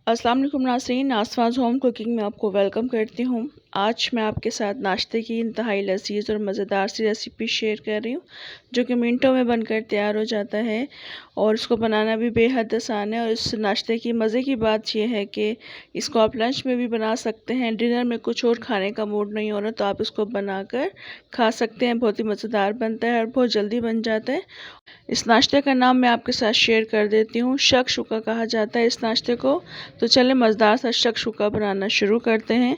अस्सलाम वालेकुम नाज़रीन, आसमाज़ होम कुकिंग में आपको वेलकम करती हूँ। आज मैं आपके साथ नाश्ते की इंतहाई लज़ीज़ और मज़ेदार सी रेसिपी शेयर कर रही हूँ, जो कि मिनटों में बनकर तैयार हो जाता है और इसको बनाना भी बेहद आसान है। और इस नाश्ते की मज़े की बात यह है कि इसको आप लंच में भी बना सकते हैं। डिनर में कुछ और खाने का मूड नहीं हो रहा तो आप इसको बनाकर खा सकते हैं। बहुत ही मज़ेदार बनता है और बहुत जल्दी बन जाता है। इस नाश्ते का नाम मैं आपके साथ शेयर कर देती हूँ। शक-शुका कहा जाता है इस नाश्ते को। तो चलें मज़ेदार सा शक-शुका बनाना शुरू करते हैं।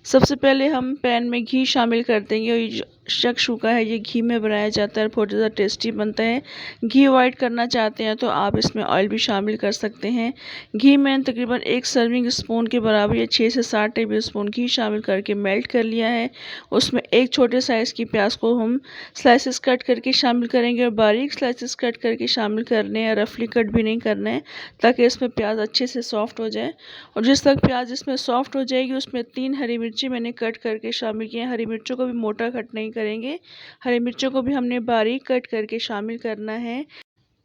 सबसे पहले हम पैन में घी शामिल कर देंगे और ये जो शक-शुका है ये घी में बनाया जाता है और बहुत ज़्यादा टेस्टी बनता है। घी अवॉइड करना चाहते हैं तो आप इसमें ऑयल भी शामिल कर सकते हैं। घी में तकरीबन 1 सर्विंग स्पून के बराबर या 6 से 7 टेबल स्पून घी शामिल करके मेल्ट कर लिया है। उसमें एक छोटे साइज़ की प्याज को हम स्लाइसेस कट करके शामिल करेंगे और बारीक स्लाइसेस कट करके शामिल करने हैं। रफली कट भी नहीं करना है ताकि इसमें प्याज अच्छे से सॉफ्ट हो जाए। और जिस तक प्याज इसमें सॉफ्ट हो जाएगी उसमें 3 हरी मिर्ची मैंने कट करके शामिल किए हैं। हरी मिर्चों को भी मोटा कट नहीं करेंगे, हरी मिर्चों को भी हमने बारीक कट करके शामिल करना है।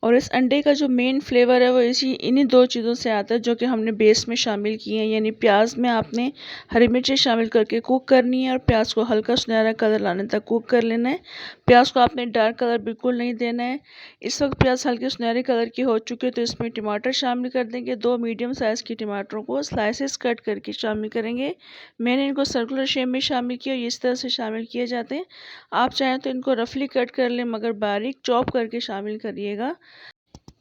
और इस अंडे का जो मेन फ्लेवर है वो इन्हीं दो चीज़ों से आता है जो कि हमने बेस में शामिल किए हैं। यानी प्याज में आपने हरी मिर्ची शामिल करके कुक करनी है और प्याज को हल्का सुनहरा कलर लाने तक कुक कर लेना है। प्याज को आपने डार्क कलर बिल्कुल नहीं देना है। इस वक्त प्याज हल्के सुनहरे कलर की हो चुकी है तो इसमें टमाटर शामिल कर देंगे। 2 मीडियम साइज़ की टमाटरों को स्लाइसेस कट करके शामिल करेंगे। मैंने इनको सर्कुलर शेप में शामिल किया और इस तरह से शामिल किए जाते हैं। आप चाहें तो इनको रफली कट कर लें मगर बारीक चॉप करके शामिल करिएगा।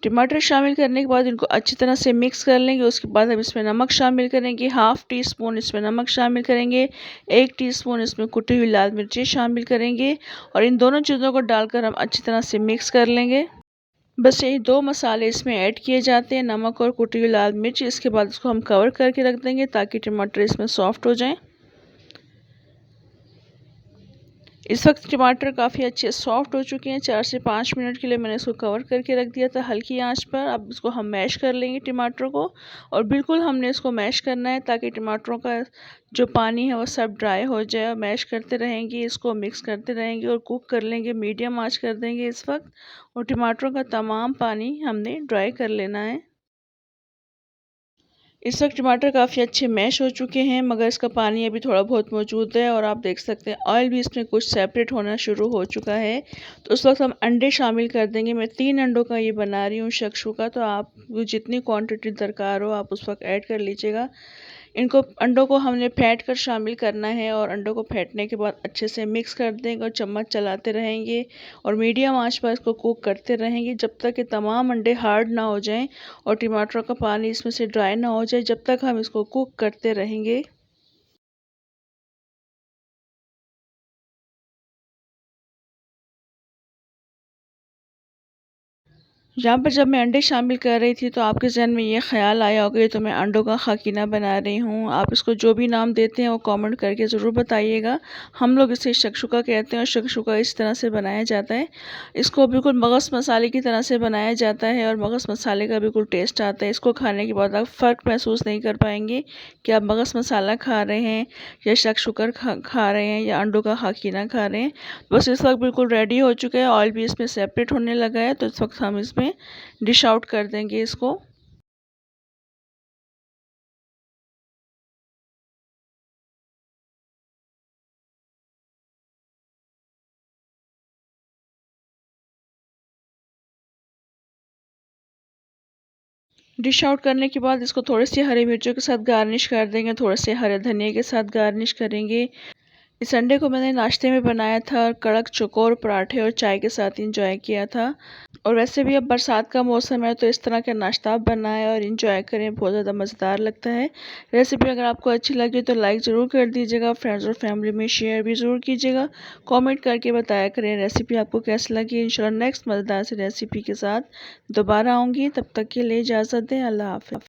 टमाटर शामिल करने के बाद इनको अच्छी तरह से मिक्स कर लेंगे। उसके बाद हम इसमें नमक शामिल करेंगे। हाफ़ टी स्पून इसमें नमक शामिल करेंगे। 1 टीस्पून इसमें कुटी हुई लाल मिर्ची शामिल करेंगे और इन दोनों चीज़ों को डालकर हम अच्छी तरह से मिक्स कर लेंगे। बस यही 2 मसाले इसमें ऐड किए जाते हैं, नमक और कुटी हुई लाल मिर्च। इसके बाद इसको हम कवर करके रख देंगे ताकि टमाटर इसमें सॉफ्ट हो जाएँ। इस वक्त टमाटर काफ़ी अच्छे सॉफ्ट हो चुके हैं। 4 से 5 मिनट के लिए मैंने इसको कवर करके रख दिया था हल्की आंच पर। अब इसको हम मैश कर लेंगे टमाटरों को और बिल्कुल हमने इसको मैश करना है ताकि टमाटरों का जो पानी है वो सब ड्राई हो जाए। और मैश करते रहेंगे, इसको मिक्स करते रहेंगे और कुक कर लेंगे। मीडियम आंच कर देंगे इस वक्त और टमाटरों का तमाम पानी हमने ड्राई कर लेना है। इस वक्त टमाटर काफ़ी अच्छे मैश हो चुके हैं मगर इसका पानी अभी थोड़ा बहुत मौजूद है और आप देख सकते हैं ऑयल भी इसमें कुछ सेपरेट होना शुरू हो चुका है। तो उस वक्त हम अंडे शामिल कर देंगे। मैं 3 अंडों का ये बना रही हूँ शक्शुका, तो आप जितनी क्वांटिटी दरकार हो आप उस वक्त ऐड कर लीजिएगा। इनको अंडों को हमने फेंट कर शामिल करना है और अंडों को फेंटने के बाद अच्छे से मिक्स कर देंगे और चम्मच चलाते रहेंगे और मीडियम आंच पर इसको कुक करते रहेंगे जब तक कि तमाम अंडे हार्ड ना हो जाएं और टमाटर का पानी इसमें से ड्राई ना हो जाए। जब तक हम इसको कुक करते रहेंगे। यहाँ पर जब मैं अंडे शामिल कर रही थी तो आपके ज़हन में ये ख़्याल आया होगा ये तो मैं अंडों का खाकीना बना रही हूँ। आप इसको जो भी नाम देते हैं वो कमेंट करके ज़रूर बताइएगा। हम लोग इसे शक्शुका कहते हैं और शक्शुका इस तरह से बनाया जाता है। इसको बिल्कुल मगज़ मसाले की तरह से बनाया जाता है और मगज़ मसाले का बिल्कुल टेस्ट आता है। इसको खाने के बाद आप फ़र्क महसूस नहीं कर पाएंगे कि आप मगज़ मसाला खा रहे हैं या शक्शुकर खा रहे हैं या अंडों का खाकीना खा रहे हैं। बस इस वक्त बिल्कुल रेडी हो चुका है। ऑयल भी इसमें सेपरेट होने लगा है तो इस वक्त हम इसमें डिश आउट कर देंगे इसको। डिश आउट करने के बाद इसको थोड़ी सी हरी मिर्चों के साथ गार्निश कर देंगे, थोड़े से हरे धनिया के साथ गार्निश करेंगे। इस संडे को मैंने नाश्ते में बनाया था और कड़क चौकोर पराठे और चाय के साथ इंजॉय किया था। और वैसे भी अब बरसात का मौसम है तो इस तरह का नाश्ता आप बनाएं और इंजॉय करें, बहुत ज़्यादा मज़ेदार लगता है। रेसिपी अगर आपको अच्छी लगी तो लाइक ज़रूर कर दीजिएगा, फ्रेंड्स और फैमिली में शेयर भी ज़रूर कीजिएगा। कमेंट करके बताया करें रेसिपी आपको कैसी लगी। इंशाल्लाह नेक्स्ट मज़ेदार सी रेसिपी के साथ दोबारा आऊँगी, तब तक के लिए इजाज़त दें। अल्लाह हाफ़िज़।